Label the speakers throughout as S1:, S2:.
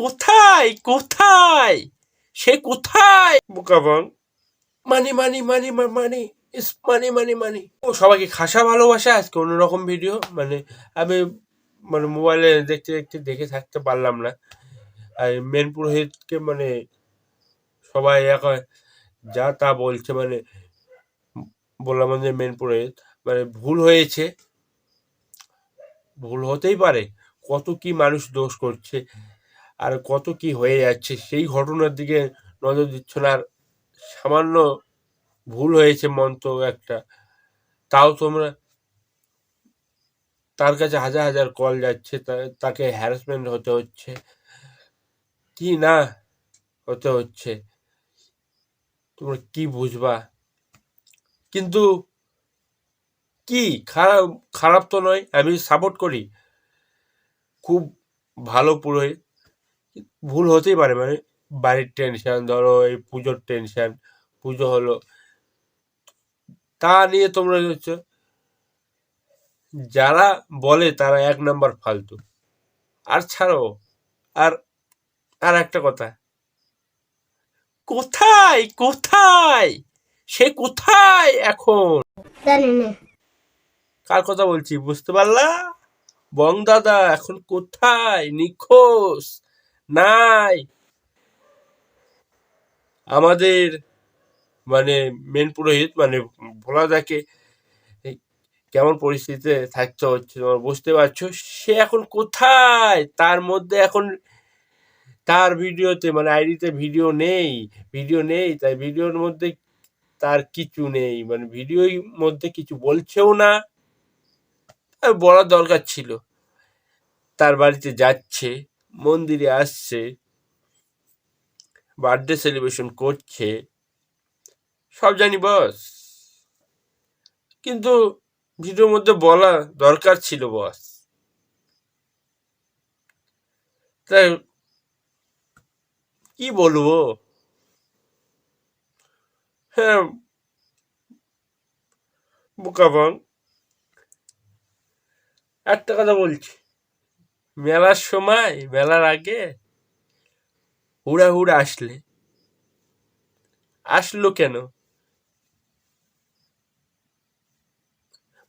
S1: কোথায় কোথায় সে কোথায় বোকাবং মানি মানি মানি মানি ইস মানি মানি মানি ও সবাইকে খাসা ভালোবাসা আজকে অন্যরকম ভিডিও আমি মোবাইলে দেখতে দেখতে দেখে থাকতে পারলাম না। আর মেন পুরোহিতকে সবাই এখন যা তা বলছে বললাম যে মেন পুরোহিত ভুল হয়েছে, ভুল হতেই পারে, কত কি মানুষ দোষ করছে আর কত কি হয়ে যাচ্ছে সেই ঘটনার দিকে নজর দিচ্ছ না। আর সামান্য ভুল হয়েছে মন্ত্র একটা, তাও তোমরা তার কাছে হাজার হাজার কল যাচ্ছে, তাকে হ্যারাসমেন্ট হতে হচ্ছে, কি না হতে হচ্ছে তোমরা কি বুঝবা। কিন্তু কি খারাপ খারাপ তো নয়, আমি সাপোর্ট করি, খুব ভালো পুরোহিত। ভুল হতেই পারে, বাড়ির টেনশন, ধরো এই পুজোর টেনশন, পুজো হলো তা নিয়ে তোমরা হচ্ছে, যারা বলে তারা এক নাম্বার ফালতু। আর ছাড়ো, আর আর একটা কথা, কোথায় কোথায় সে কোথায় এখন, কার কথা বলছি বুঝতে পারলা? বং দাদা এখন কোথায়, নিখোঁজ, নাই। আমাদের মেন পুরোহিত ভোলাদাকে কেমন পরিস্থিতিতে থাকতে হচ্ছে তোমার বুঝতে পারছো। সে এখন কোথায়, তার মধ্যে এখন তার ভিডিওতে আইডিতে ভিডিও নেই, তাই ভিডিওর মধ্যে তার কিছু নেই, ভিডিওর মধ্যে কিছু বলছেও না। বলার দরকার ছিল, তার বাড়িতে যাচ্ছে, মন্দিরে আসছে, বার্থডে সেলিব্রেশন করছে, সব জানি বস, কিন্তু ভিডিওর মধ্যে বলা দরকার ছিল বস। তাই কি বলবো, হ্যাঁ বোকাবং একটা কথা বলছি, মেলার সময় মেলার আগে হুড়া হুড়া আসলো কেন?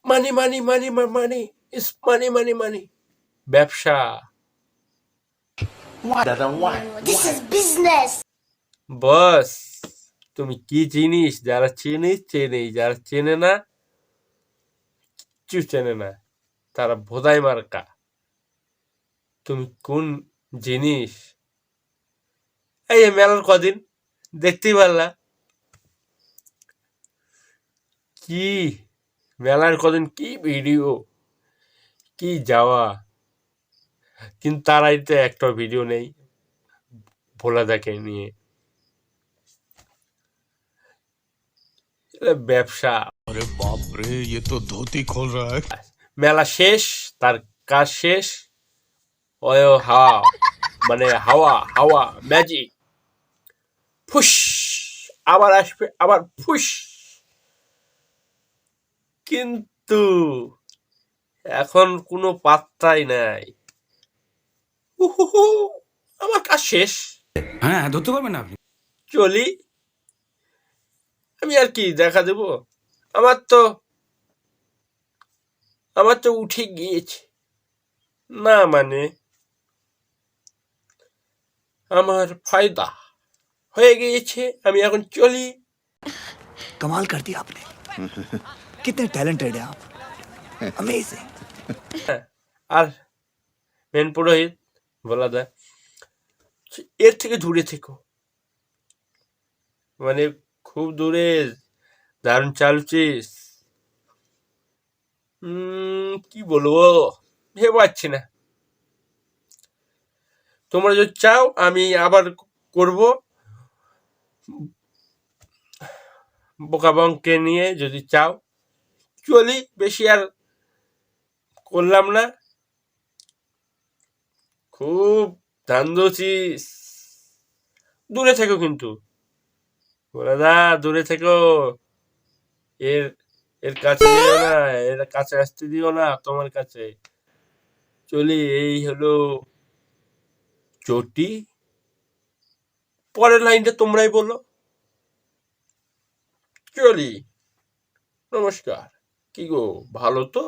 S1: মানি মানি মানি মানি ইস মানি মানি মানি ব্যবসা।
S2: This is business.
S1: বস তুমি কি জিনিস, যারা চেনে, যারা চেনে না কিচ্ছু চেনে না, তারা ভোদাই মার্কা। তুমি কোন জিনিস, এই মেলার কদিন দেখতেই পারলা, কি মেলার কদিন কি ভিডিও, কি যাওয়া, কিন্তু তার আইতে একটা ভিডিও নেই ভোলাদাকে নিয়ে। ব্যবসা,
S3: अरे बाप रे, ये तो धोती खोल रहा है।
S1: মেলা শেষ, তার কাজ শেষ, ওই হাওয়া হাওয়া হাওয়া ম্যাজিক, ফুস আবার আসবে, আবার ফুস। কিন্তু এখন কোনো পাত্তাই নাই। উহুহু, আমার কাজ শেষ,
S4: হ্যাঁ ধরতে পারবেন না আপনি।
S1: চলি, আমি আর কি দেখা দেব, আমার তো উঠে গিয়েছে না, আমার ফায়দা হয়ে গিয়েছে, আমি এখন চলি।
S5: कमाल कर दिया आपने। कितने टैलेंटेड हैं आप, अमेजिंग।
S1: আর মেন পুরোহিত বলা যায় এর থেকে দূরে থেকো, খুব দূরে, দারুণ চালছিস। কি বলবো ভেবে পাচ্ছি না। তোমরা যদি চাও আমি আবার করব বোকাবংকে নিয়ে, যদি চাও চলি, বেশি আর করলাম না, খুব ধান দোচিস, দূরে থেকো কিন্তু দাদা, দূরে থেকো, এর এর কাছে দিও না, এর কাছে আসতে দিও না তোমার কাছে। চলি, এই হলো চটি, পরের লাইনটা তোমরাই বলো। চলি, নমস্কার। কি গো, ভালো তো?